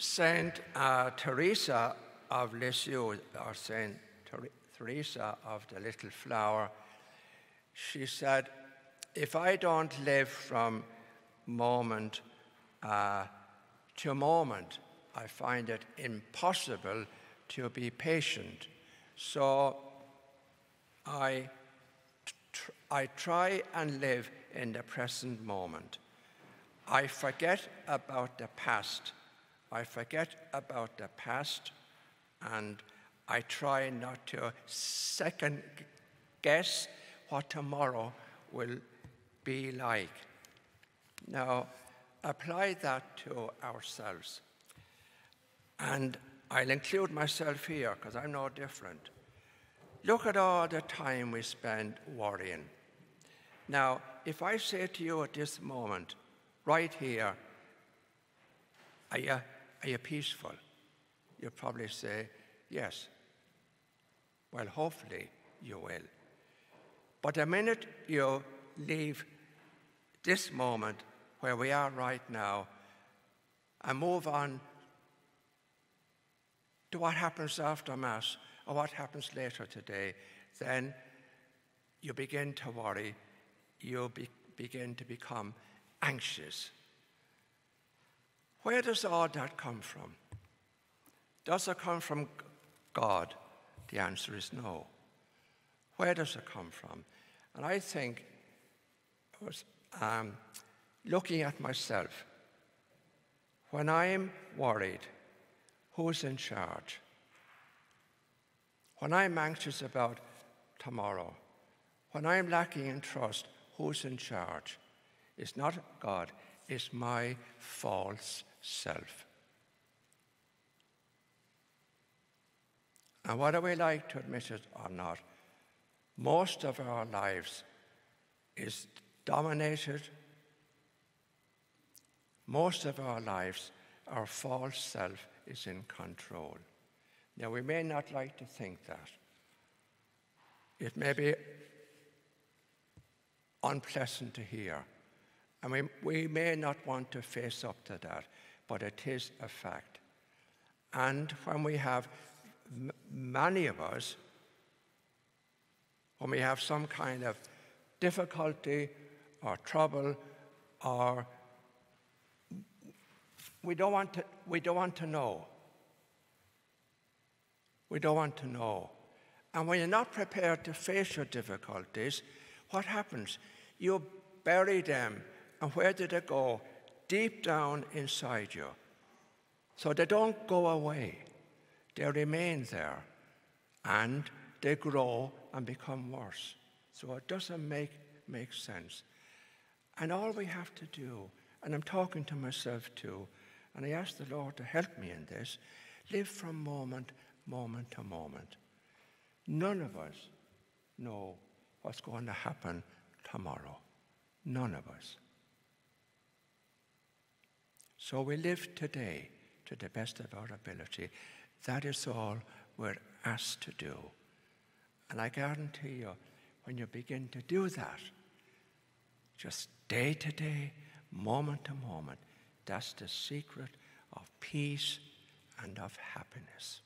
Saint Teresa of Lisieux, or Saint Teresa of the Little Flower, she said, if I don't live from moment to moment, I find it impossible to be patient. So I try and live in the present moment. I forget about the past. And I try not to second guess what tomorrow will be like. Now, apply that to ourselves. And I'll include myself here because I'm no different. Look at all the time we spend worrying. Now, if I say to you at this moment, right here, are you peaceful? You'll probably say, yes. Well, hopefully you will. But the minute you leave this moment where we are right now and move on to what happens after Mass or what happens later today, then you begin to worry, you begin to become anxious. Where does all that come from? Does it come from God? The answer is no. Where does it come from? And I think I was looking at myself. When I'm worried, who's in charge? When I'm anxious about tomorrow, when I'm lacking in trust, who's in charge? It's not God, it's my false self. And whether we like to admit it or not, most of our lives is dominated. Most of our lives, our false self is in control. Now, we may not like to think that. It may be unpleasant to hear, and we may not want to face up to that, but it is a fact. And when we have, many of us, when we have some kind of difficulty or trouble, or we don't want to know. We don't want to know. And when you're not prepared to face your difficulties, what happens? You bury them. And where do they go? Deep down inside you. So they don't go away. They remain there. And they grow and become worse. So it doesn't make sense. And all we have to do, and I'm talking to myself too, and I ask the Lord to help me in this, live from moment to moment. None of us know what's going to happen tomorrow. None of us. So we live today to the best of our ability. That is all we're asked to do. And I guarantee you, when you begin to do that, just day to day, moment to moment, that's the secret of peace and of happiness.